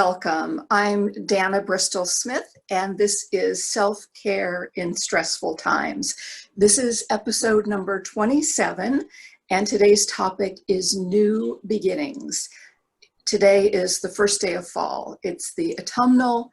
Welcome. I'm Dana Bristol Smith, and this is Self-Care in Stressful Times. This is episode number 27, and today's topic is new beginnings. Today is the first day of fall. It's the autumnal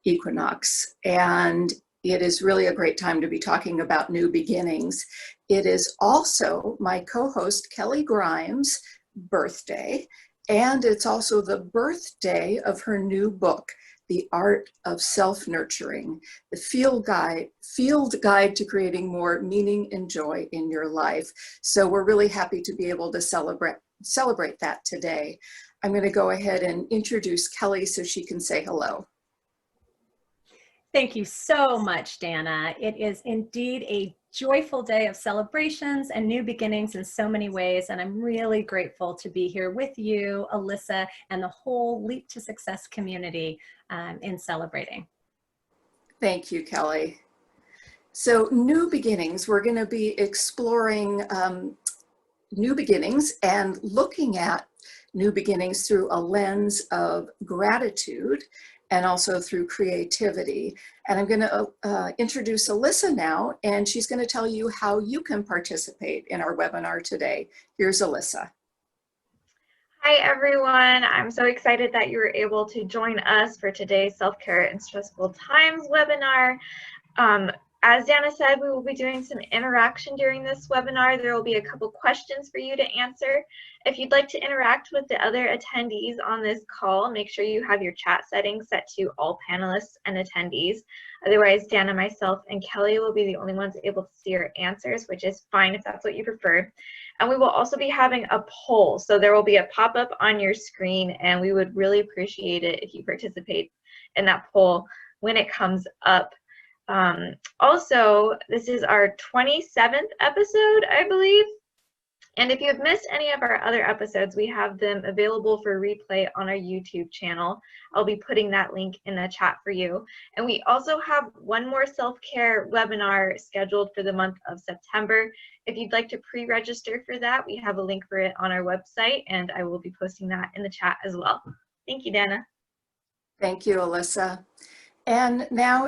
equinox, and it is really a great time to be talking about new beginnings. It is also my co-host Kelley Grimes' birthday. And it's also the birthday of her new book, The Art of Self-Nurturing, the field guide to creating more meaning and joy in your life. So we're really happy to be able to celebrate that today. I'm going to go ahead and introduce Kelley so she can say hello. Thank you so much, Dana. It is indeed a joyful day of celebrations and new beginnings in so many ways, and I'm really grateful to be here with you, Alyssa, and the whole Leap to Success community in celebrating. Thank you, Kelley. So new beginnings, we're going to be exploring new beginnings and looking at new beginnings through a lens of gratitude and also through creativity. And I'm going to introduce Alyssa now, and she's going to tell you how you can participate in our webinar today. Here's Alyssa. Hi, everyone. I'm so excited that you were able to join us for today's Self-Care in Stressful Times webinar. As Dana said, we will be doing some interaction during this webinar. There will be a couple questions for you to answer. If you'd like to interact with the other attendees on this call, make sure you have your chat settings set to all panelists and attendees. Otherwise, Dana, myself, and Kelley will be the only ones able to see your answers, which is fine if that's what you prefer. And we will also be having a poll. So there will be a pop-up on your screen, and we would really appreciate it if you participate in that poll when it comes up. Also, this is our 27th episode, I believe. And if you have missed any of our other episodes, we have them available for replay on our YouTube channel. I'll be putting that link in the chat for you. And we also have one more self-care webinar scheduled for the month of September. If you'd like to pre-register for that, we have a link for it on our website, and I will be posting that in the chat as well. Thank you, Dana. Thank you, Alyssa. And now,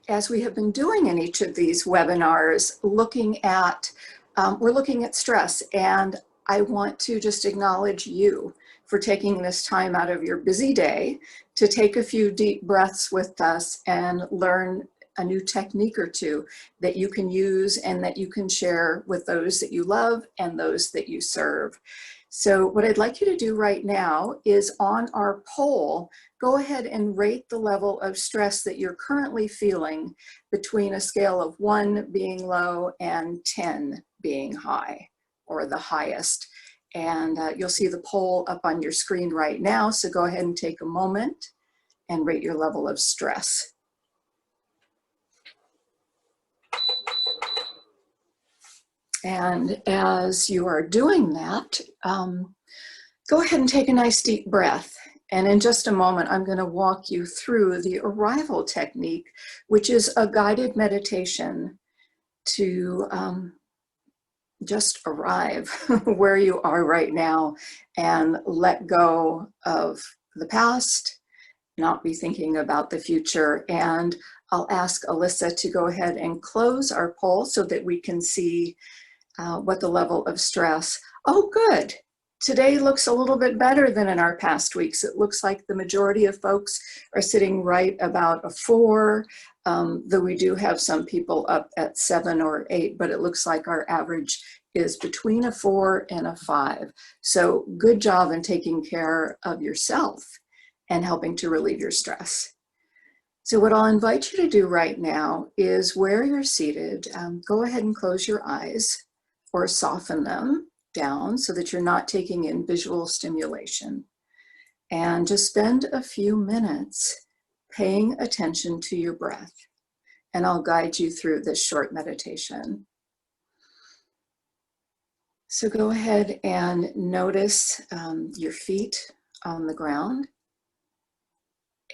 as we have been doing in each of these webinars, we're looking at stress, and I want to just acknowledge you for taking this time out of your busy day to take a few deep breaths with us and learn a new technique or two that you can use and that you can share with those that you love and those that you serve. So what I'd like you to do right now is, on our poll, go ahead and rate the level of stress that you're currently feeling between a scale of 1 being low and 10 being high, or the highest. And you'll see the poll up on your screen right now. So go ahead and take a moment and rate your level of stress. And as you are doing that, go ahead and take a nice deep breath. And in just a moment, I'm going to walk you through the arrival technique, which is a guided meditation to just arrive where you are right now and let go of the past, not be thinking about the future. And I'll ask Alyssa to go ahead and close our poll so that we can see what the level of stress. Oh, good. Today looks a little bit better than in our past weeks. It looks like the majority of folks are sitting right about a 4, though we do have some people up at 7 or 8, but it looks like our average is between a 4 and a 5. So good job in taking care of yourself and helping to relieve your stress. So what I'll invite you to do right now is, where you're seated, go ahead and close your eyes or soften them down so that you're not taking in visual stimulation. And just spend a few minutes paying attention to your breath. And I'll guide you through this short meditation. So go ahead and notice your feet on the ground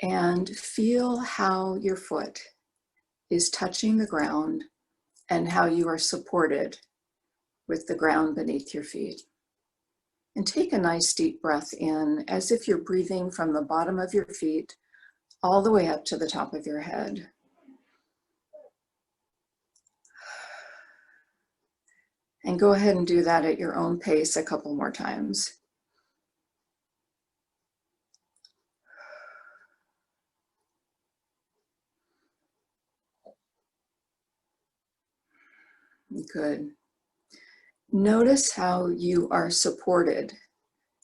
and feel how your foot is touching the ground and how you are supported with the ground beneath your feet. And take a nice deep breath in as if you're breathing from the bottom of your feet all the way up to the top of your head. And go ahead and do that at your own pace a couple more times. Good. Notice how you are supported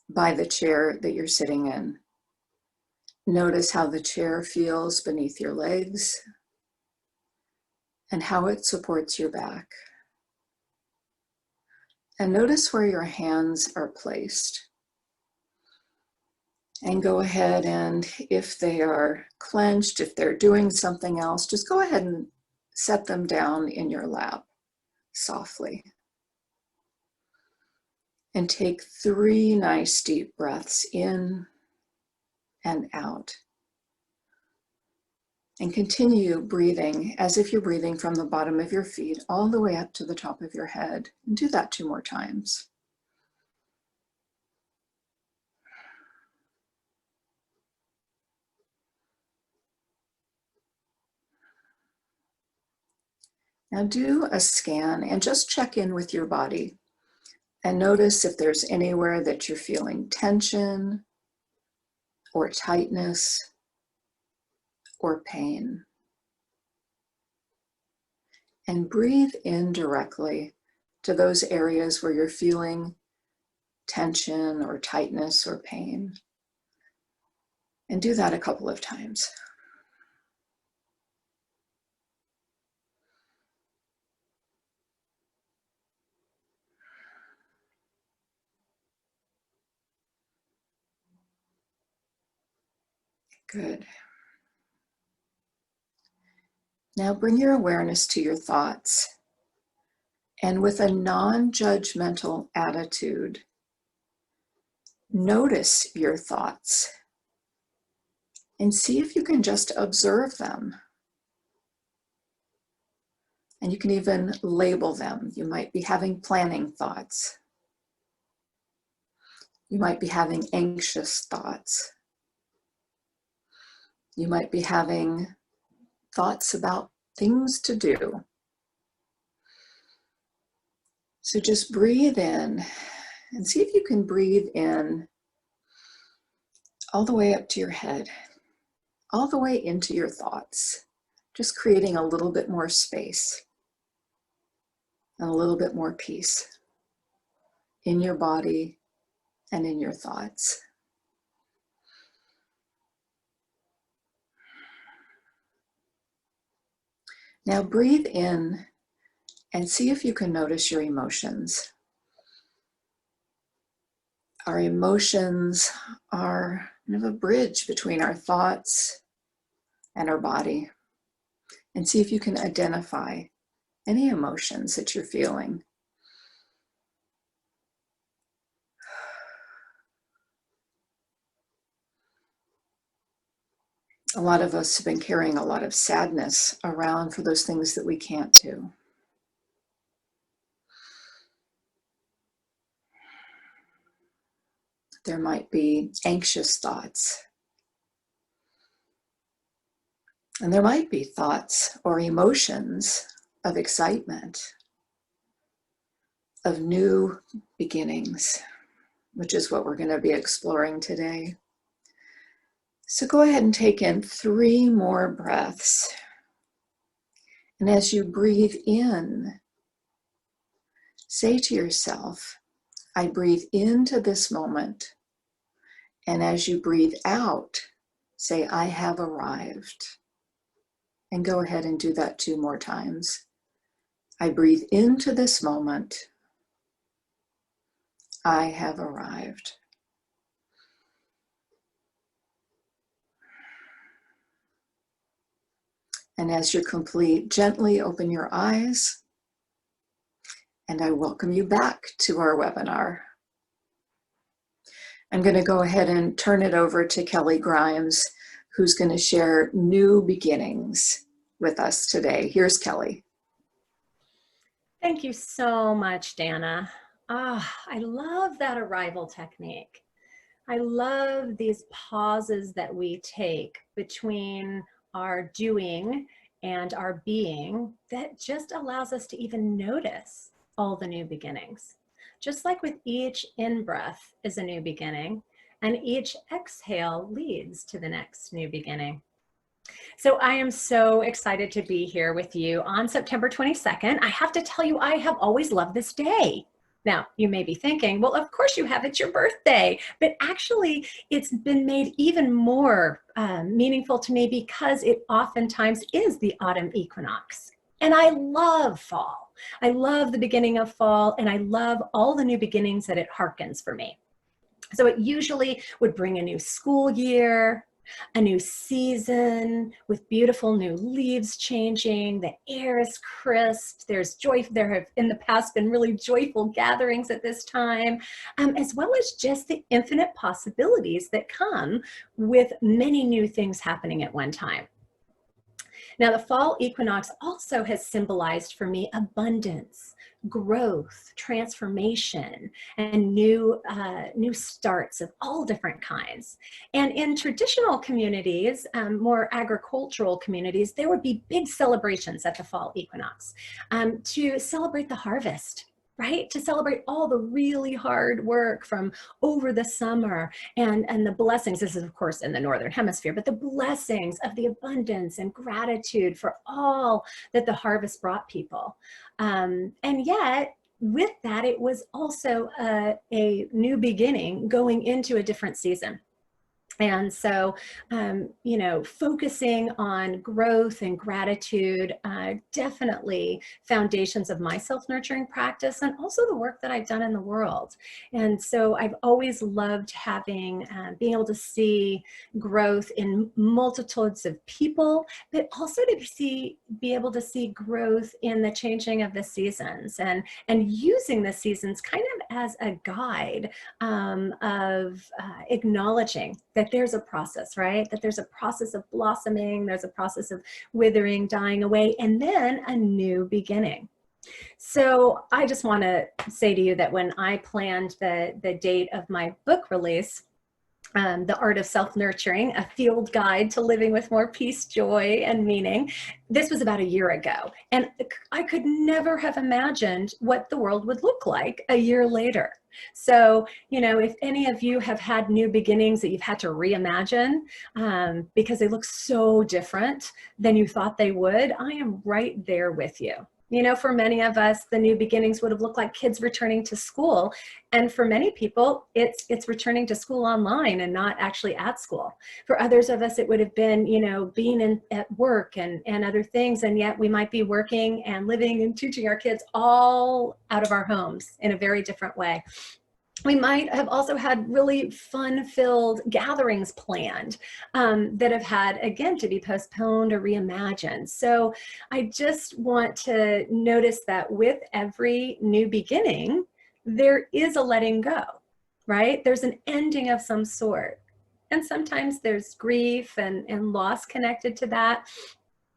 by the chair that you're sitting in. Notice how the chair feels beneath your legs and how it supports your back. And notice where your hands are placed. And go ahead and if they are clenched, if they're doing something else, just go ahead and set them down in your lap softly. And take 3 nice deep breaths in and out. And continue breathing as if you're breathing from the bottom of your feet all the way up to the top of your head. And do that 2 more times. Now do a scan and just check in with your body and notice if there's anywhere that you're feeling tension or tightness or pain. And breathe in directly to those areas where you're feeling tension or tightness or pain. And do that a couple of times. Good. Now bring your awareness to your thoughts, and with a non-judgmental attitude, notice your thoughts and see if you can just observe them. And you can even label them. You might be having planning thoughts. You might be having anxious thoughts. You might be having thoughts about things to do. So just breathe in and see if you can breathe in all the way up to your head, all the way into your thoughts, just creating a little bit more space and a little bit more peace in your body and in your thoughts. Now breathe in and see if you can notice your emotions. Our emotions are kind of a bridge between our thoughts and our body. And see if you can identify any emotions that you're feeling. A lot of us have been carrying a lot of sadness around for those things that we can't do. There might be anxious thoughts. And there might be thoughts or emotions of excitement, of new beginnings, which is what we're going to be exploring today. So go ahead and take in 3 more breaths. And as you breathe in, say to yourself, I breathe into this moment. And as you breathe out, say, I have arrived. And go ahead and do that 2 more times. I breathe into this moment. I have arrived. And as you're complete, gently open your eyes. And I welcome you back to our webinar. I'm going to go ahead and turn it over to Kelley Grimes, who's going to share new beginnings with us today. Here's Kelley. Thank you so much, Dana. I love that arrival technique. I love these pauses that we take between our doing and our being that just allows us to even notice all the new beginnings. Just like with each in-breath is a new beginning, and each exhale leads to the next new beginning. So I am so excited to be here with you on September 22nd. I have to tell you, I have always loved this day. Now, you may be thinking, well, of course you have, it's your birthday. But actually, it's been made even more meaningful to me because it oftentimes is the autumn equinox. And I love fall. I love the beginning of fall, and I love all the new beginnings that it harkens for me. So it usually would bring a new school year, a new season with beautiful new leaves changing. The air is crisp. There's joy. There have in the past been really joyful gatherings at this time, as well as just the infinite possibilities that come with many new things happening at one time. Now, the fall equinox also has symbolized for me abundance, growth, transformation, and new starts of all different kinds. And in traditional communities, more agricultural communities, there would be big celebrations at the fall equinox to celebrate the harvest, right? To celebrate all the really hard work from over the summer and the blessings. This is, of course, in the Northern Hemisphere, but the blessings of the abundance and gratitude for all that the harvest brought people. And yet, with that, it was also a new beginning going into a different season. And so, you know, focusing on growth and gratitude, definitely foundations of my self-nurturing practice and also the work that I've done in the world. And so I've always loved having, being able to see growth in multitudes of people, but also to be able to see growth in the changing of the seasons and using the seasons kind of as a guide of acknowledging that there's a process, right? That there's a process of blossoming, there's a process of withering, dying away, and then a new beginning. So I just want to say to you that when I planned the date of my book release, The Art of Self-Nurturing, a field guide to living with more peace, joy, and meaning. This was about a year ago. And I could never have imagined what the world would look like a year later. So, you know, if any of you have had new beginnings that you've had to reimagine because they look so different than you thought they would, I am right there with you. You know, for many of us, the new beginnings would have looked like kids returning to school. And for many people, it's returning to school online and not actually at school. For others of us, it would have been, you know, being at work and other things. And yet we might be working and living and teaching our kids all out of our homes in a very different way. We might have also had really fun-filled gatherings planned that have had, again, to be postponed or reimagined. So I just want to notice that with every new beginning, there is a letting go, right? There's an ending of some sort. And sometimes there's grief and loss connected to that.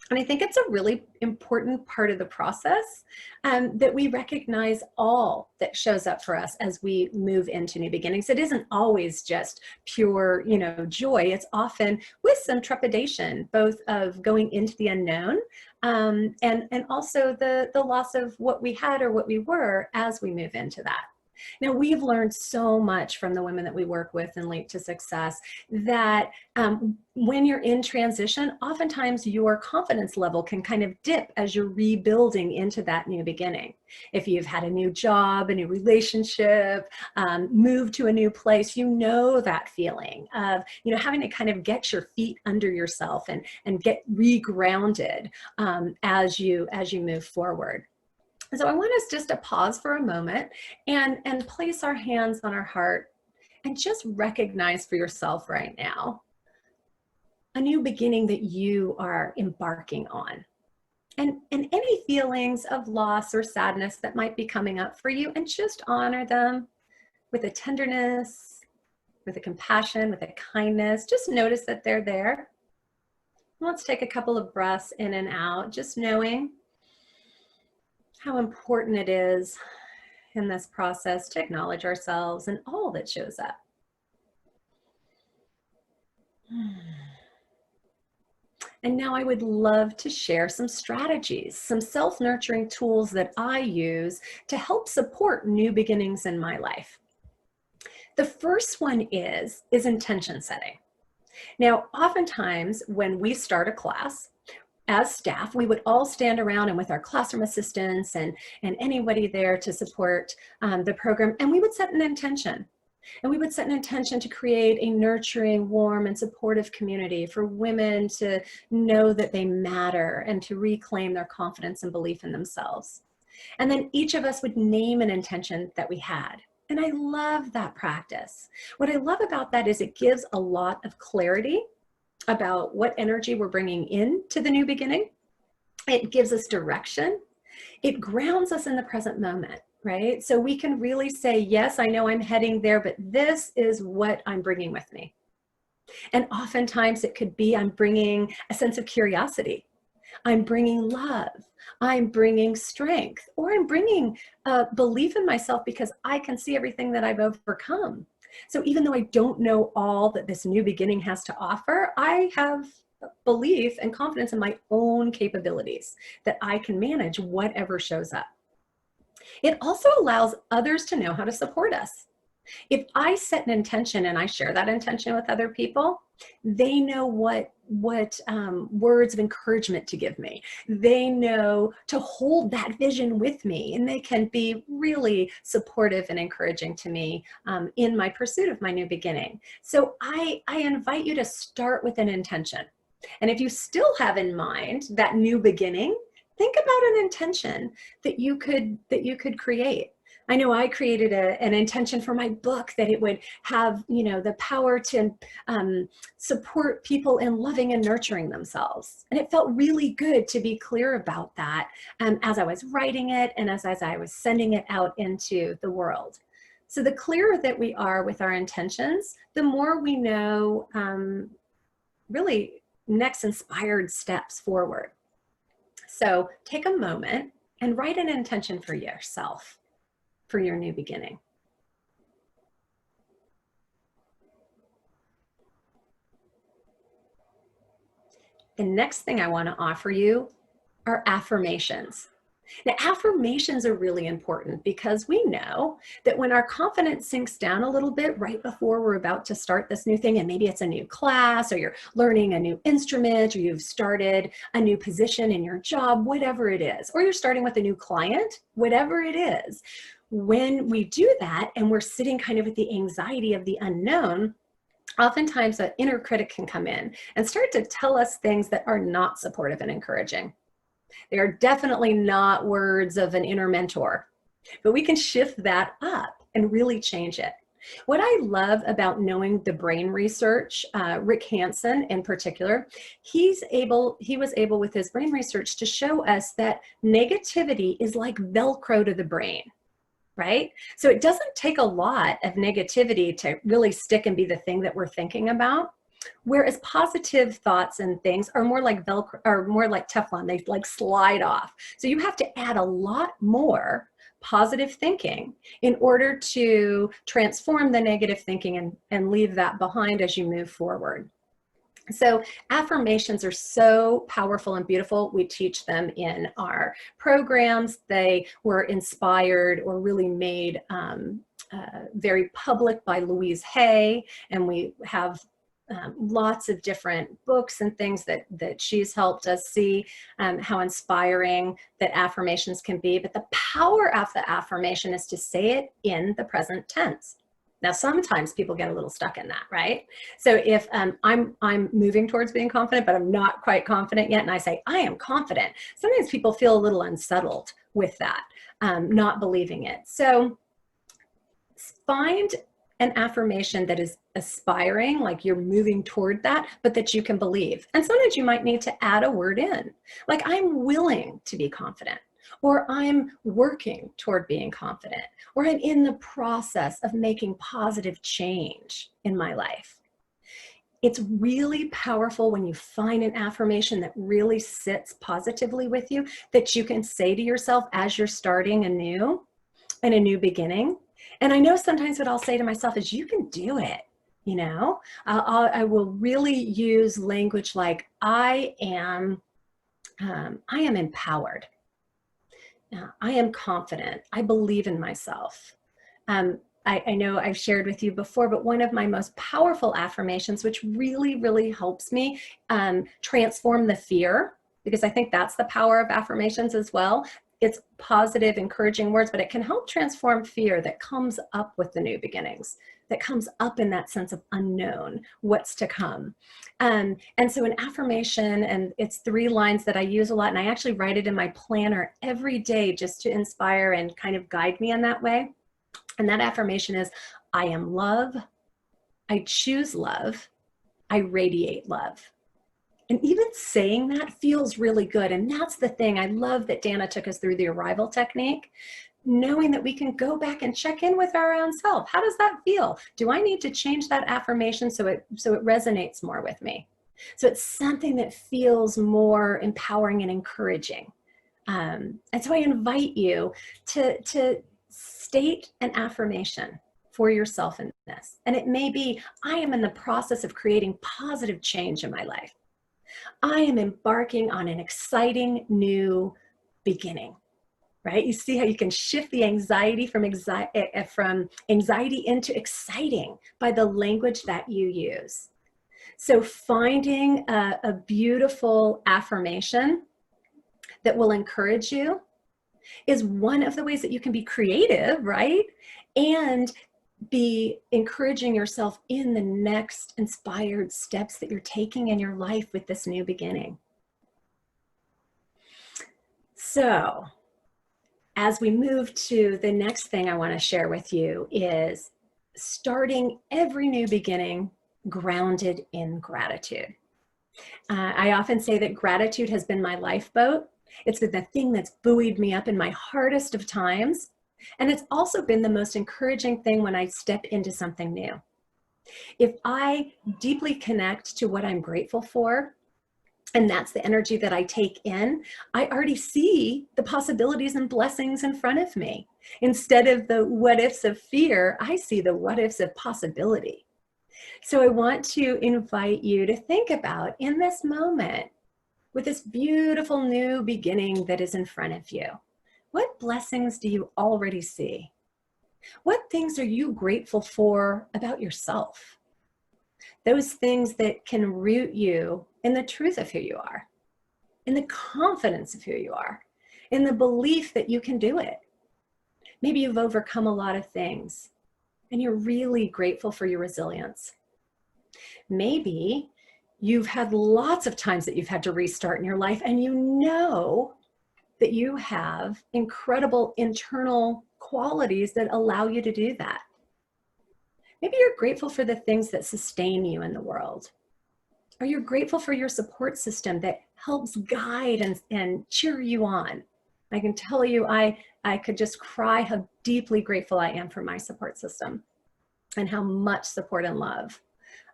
And I think it's a really important part of the process that we recognize all that shows up for us as we move into new beginnings. It isn't always just pure, you know, joy. It's often with some trepidation, both of going into the unknown and also the loss of what we had or what we were as we move into that. Now, we've learned so much from the women that we work with in Link to Success that when you're in transition, oftentimes your confidence level can kind of dip as you're rebuilding into that new beginning. If you've had a new job, a new relationship, moved to a new place, you know that feeling of, you know, having to kind of get your feet under yourself and get re-grounded as you move forward. So I want us just to pause for a moment and place our hands on our heart and just recognize for yourself right now a new beginning that you are embarking on. And any feelings of loss or sadness that might be coming up for you, and just honor them with a tenderness, with a compassion, with a kindness. Just notice that they're there. Let's take a couple of breaths in and out, just knowing how important it is in this process to acknowledge ourselves and all that shows up. And now I would love to share some strategies, some self-nurturing tools that I use to help support new beginnings in my life. The first one is intention setting. Now, oftentimes when we start a class, as staff, we would all stand around and with our classroom assistants and anybody there to support the program, and we would set an intention. And we would set an intention to create a nurturing, warm, and supportive community for women to know that they matter and to reclaim their confidence and belief in themselves. And then each of us would name an intention that we had. And I love that practice. What I love about that is it gives a lot of clarity about what energy we're bringing into the new beginning. It gives us direction. It grounds us in the present moment, right? So we can really say, yes, I know I'm heading there, but this is what I'm bringing with me. And oftentimes it could be I'm bringing a sense of curiosity. I'm bringing love. I'm bringing strength, or I'm bringing a belief in myself because I can see everything that I've overcome. So even though I don't know all that this new beginning has to offer, I have belief and confidence in my own capabilities that I can manage whatever shows up. It also allows others to know how to support us. If I set an intention and I share that intention with other people, they know what words of encouragement to give me. They know to hold that vision with me, and they can be really supportive and encouraging to me in my pursuit of my new beginning. So I invite you to start with an intention. And if you still have in mind that new beginning, think about an intention that you could create. I know I created an intention for my book that it would have, the power to support people in loving and nurturing themselves. And it felt really good to be clear about that as I was writing it and as I was sending it out into the world. So the clearer that we are with our intentions, the more we know really next inspired steps forward. So take a moment and write an intention for yourself, for your new beginning. The next thing I want to offer you are affirmations. Now, affirmations are really important because we know that when our confidence sinks down a little bit right before we're about to start this new thing, and maybe it's a new class or you're learning a new instrument or you've started a new position in your job, whatever it is, or you're starting with a new client, whatever it is, when we do that and we're sitting kind of with the anxiety of the unknown, oftentimes an inner critic can come in and start to tell us things that are not supportive and encouraging. They are definitely not words of an inner mentor, but we can shift that up and really change it. What I love about knowing the brain research, Rick Hansen in particular, he was able with his brain research to show us that negativity is like Velcro to the brain. Right? So it doesn't take a lot of negativity to really stick and be the thing that we're thinking about. Whereas positive thoughts and things are more like Velcro, or more like Teflon, they like slide off. So you have to add a lot more positive thinking in order to transform the negative thinking and leave that behind as you move forward. So affirmations are so powerful and beautiful. We teach them in our programs. They were inspired or really made very public by Louise Hay, and we have lots of different books and things that she's helped us see how inspiring that affirmations can be. But the power of the affirmation is to say it in the present tense. Now, sometimes people get a little stuck in that, right? So if I'm moving towards being confident, but I'm not quite confident yet, and I say, I am confident, sometimes people feel a little unsettled with that, not believing it. So find an affirmation that is aspiring, like you're moving toward that, but that you can believe. And sometimes you might need to add a word in, like I'm willing to be confident, or I'm working toward being confident, or I'm in the process of making positive change in my life. It's really powerful when you find an affirmation that really sits positively with you, that you can say to yourself as you're starting anew, and a new beginning. And I know sometimes what I'll say to myself is, you can do it. You know, I will really use language like, I am empowered. I am confident. I believe in myself. I know I've shared with you before, but one of my most powerful affirmations, which really, really helps me transform the fear, because I think that's the power of affirmations as well. It's positive, encouraging words, but it can help transform fear that comes up with the new beginnings, that comes up in that sense of unknown, what's to come. And so an affirmation, and it's 3 lines that I use a lot, and I actually write it in my planner every day just to inspire and kind of guide me in that way. And that affirmation is, I am love, I choose love, I radiate love. And even saying that feels really good. And that's the thing. I love that Dana took us through the arrival technique, knowing that we can go back and check in with our own self. How does that feel? Do I need to change that affirmation so it resonates more with me? So it's something that feels more empowering and encouraging. And so I invite you to state an affirmation for yourself in this. And it may be, I am in the process of creating positive change in my life. I am embarking on an exciting new beginning, right? You see how you can shift the anxiety from anxiety into exciting by the language that you use. So finding a beautiful affirmation that will encourage you is one of the ways that you can be creative, right? And be encouraging yourself in the next inspired steps that you're taking in your life with this new beginning. So as we move to the next thing I want to share with you is starting every new beginning grounded in gratitude. I often say that gratitude has been my lifeboat. It's been the thing that's buoyed me up in my hardest of times. And it's also been the most encouraging thing when I step into something new. If I deeply connect to what I'm grateful for, and that's the energy that I take in, I already see the possibilities and blessings in front of me. Instead of the what ifs of fear, I see the what ifs of possibility. So I want to invite you to think about, in this moment, with this beautiful new beginning that is in front of you, what blessings do you already see? What things are you grateful for about yourself? Those things that can root you in the truth of who you are, in the confidence of who you are, in the belief that you can do it. Maybe you've overcome a lot of things and you're really grateful for your resilience. Maybe you've had lots of times that you've had to restart in your life, and you know that you have incredible internal qualities that allow you to do that. Maybe you're grateful for the things that sustain you in the world. Or you're grateful for your support system that helps guide and cheer you on. I can tell you, I could just cry how deeply grateful I am for my support system and how much support and love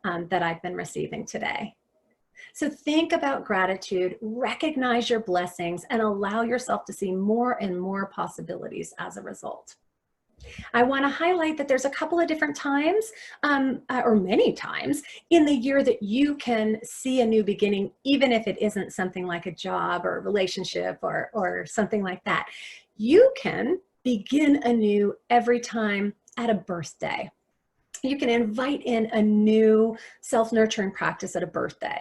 that I've been receiving today. So think about gratitude, recognize your blessings, and allow yourself to see more and more possibilities as a result. I want to highlight that there's a couple of different times, or many times, in the year that you can see a new beginning, even if it isn't something like a job or a relationship or something like that. You can begin anew every time at a birthday. You can invite in a new self-nurturing practice at a birthday.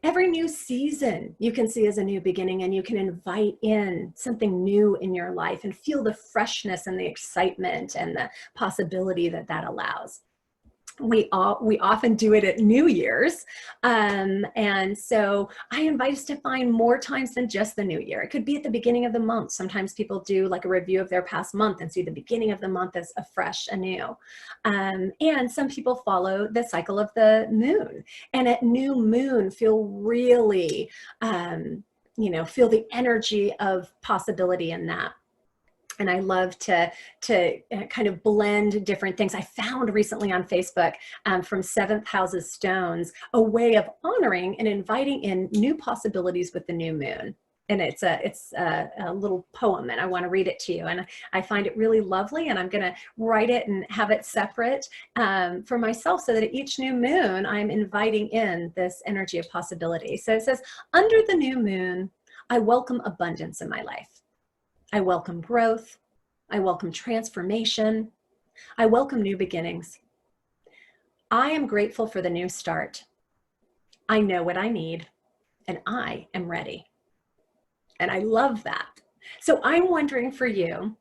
Every new season you can see as a new beginning, and you can invite in something new in your life and feel the freshness and the excitement and the possibility that that allows. We often do it at New Year's. And so I invite us to find more times than just the new year. It could be at the beginning of the month. Sometimes people do like a review of their past month and see the beginning of the month as a fresh, anew. And some people follow the cycle of the moon. And at new moon, feel really, feel the energy of possibility in that. And I love to kind of blend different things. I found recently on Facebook from Seventh House's Stones, a way of honoring and inviting in new possibilities with the new moon. And it's a little poem, and I want to read it to you. And I find it really lovely, and I'm going to write it and have it separate for myself, so that at each new moon, I'm inviting in this energy of possibility. So it says, under the new moon, I welcome abundance in my life. I welcome growth. I welcome transformation. I welcome new beginnings. I am grateful for the new start. I know what I need, and I am ready. And I love that. So I'm wondering for you,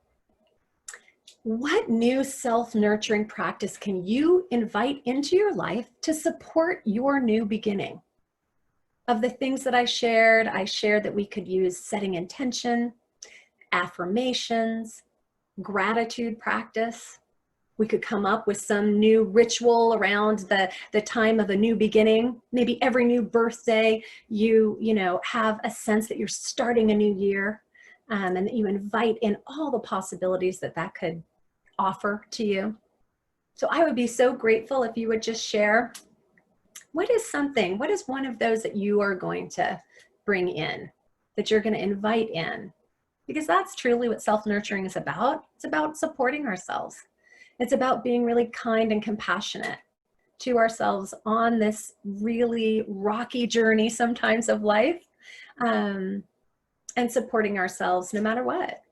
what new self-nurturing practice can you invite into your life to support your new beginning? Of the things that I shared that we could use setting intention, affirmations, gratitude practice. We could come up with some new ritual around the time of a new beginning. Maybe every new birthday, you have a sense that you're starting a new year, and that you invite in all the possibilities that could offer to you. So I would be so grateful if you would just share, what is one of those that you are going to bring in, that you're going to invite in? Because that's truly what self-nurturing is about. It's about supporting ourselves. It's about being really kind and compassionate to ourselves on this really rocky journey sometimes of life, and supporting ourselves no matter what.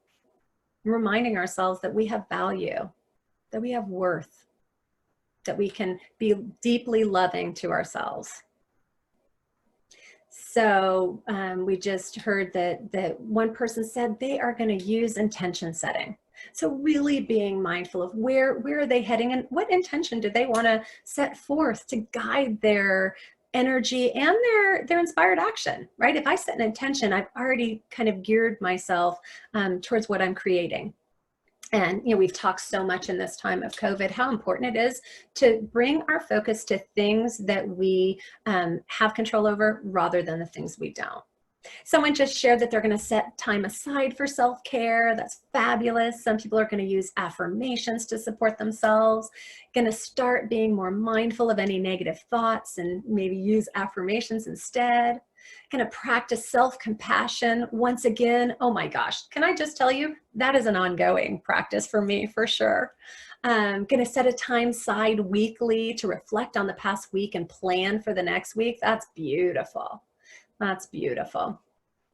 Reminding ourselves that we have value, that we have worth, that we can be deeply loving to ourselves. So we just heard that one person said they are going to use intention setting. So really being mindful of where are they heading, and what intention do they want to set forth to guide their energy and their inspired action, right? If I set an intention, I've already kind of geared myself towards what I'm creating. And we've talked so much in this time of COVID how important it is to bring our focus to things that we have control over rather than the things we don't. Someone just shared that they're going to set time aside for self-care. That's fabulous. Some people are going to use affirmations to support themselves, going to start being more mindful of any negative thoughts and maybe use affirmations instead. Going to practice self-compassion once again. Oh my gosh, can I just tell you, that is an ongoing practice for me, for sure. Going to set a time aside weekly to reflect on the past week and plan for the next week. That's beautiful. That's beautiful.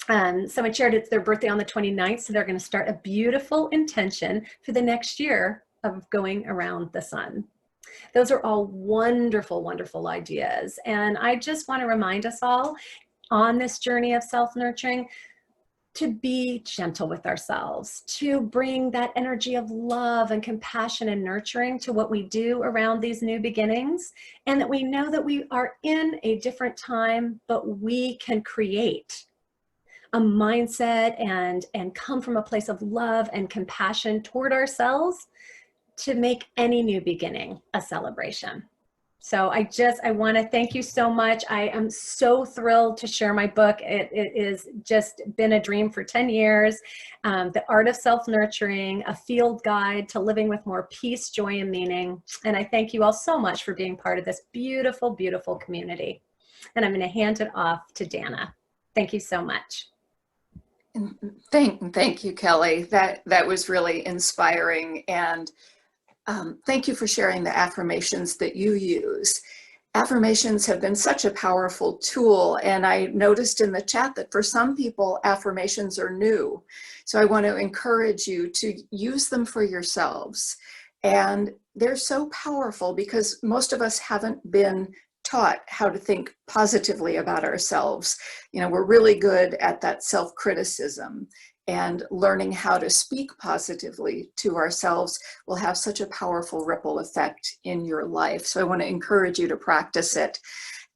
Someone shared it's their birthday on the 29th, so they're going to start a beautiful intention for the next year of going around the sun. Those are all wonderful, wonderful ideas. And I just want to remind us all on this journey of self-nurturing to be gentle with ourselves, to bring that energy of love and compassion and nurturing to what we do around these new beginnings, and that we know that we are in a different time, but we can create a mindset and come from a place of love and compassion toward ourselves to make any new beginning a celebration. So I want to thank you so much. I am so thrilled to share my book. It has just been a dream for 10 years. The Art of Self-Nurturing, a field guide to living with more peace, joy, and meaning. And I thank you all so much for being part of this beautiful, beautiful community. And I'm going to hand it off to Dana. Thank you so much. Thank you, Kelley. That was really inspiring. And thank you for sharing the affirmations that you use. Affirmations have been such a powerful tool, and I noticed in the chat that for some people, affirmations are new. So I want to encourage you to use them for yourselves. And they're so powerful because most of us haven't been taught how to think positively about ourselves. We're really good at that self-criticism, and learning how to speak positively to ourselves will have such a powerful ripple effect in your life. So I want to encourage you to practice it.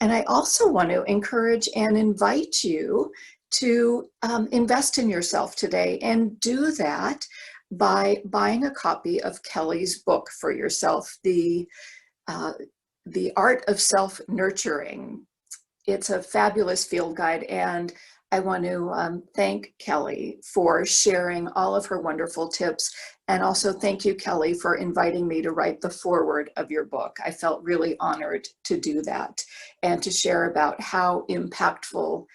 And I also want to encourage and invite you to invest in yourself today, and do that by buying a copy of Kelley's book for yourself, The Art of Self-Nurturing. It's a fabulous field guide, and I want to thank Kelley for sharing all of her wonderful tips. And also thank you, Kelley, for inviting me to write the foreword of your book. I felt really honored to do that and to share about how impactful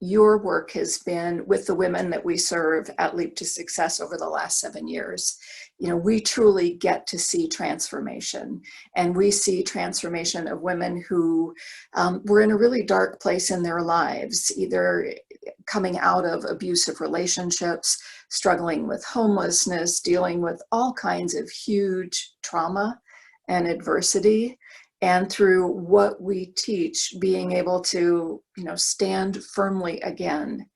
your work has been with the women that we serve at Leap to Success over the last 7 years. You know, we truly get to see transformation, and we see transformation of women who were in a really dark place in their lives, either coming out of abusive relationships, struggling with homelessness, dealing with all kinds of huge trauma and adversity. And through what we teach, being able to, you know, stand firmly again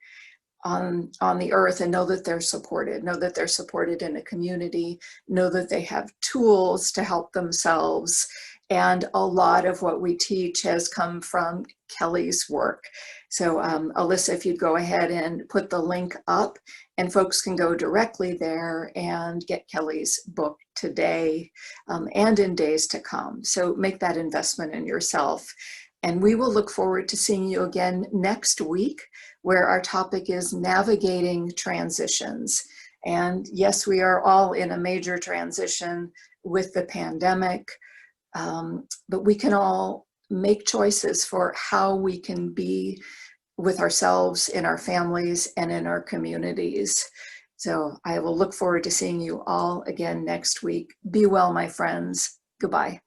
on the earth and know that they're supported in a community, know that they have tools to help themselves. And a lot of what we teach has come from Kelley's work. So Alyssa, if you'd go ahead and put the link up, and folks can go directly there and get Kelley's book today and in days to come. So make that investment in yourself. And we will look forward to seeing you again next week, where our topic is navigating transitions. And yes, we are all in a major transition with the pandemic, but we can all make choices for how we can be with ourselves, in our families, and in our communities. So I will look forward to seeing you all again next week. Be well, my friends. Goodbye.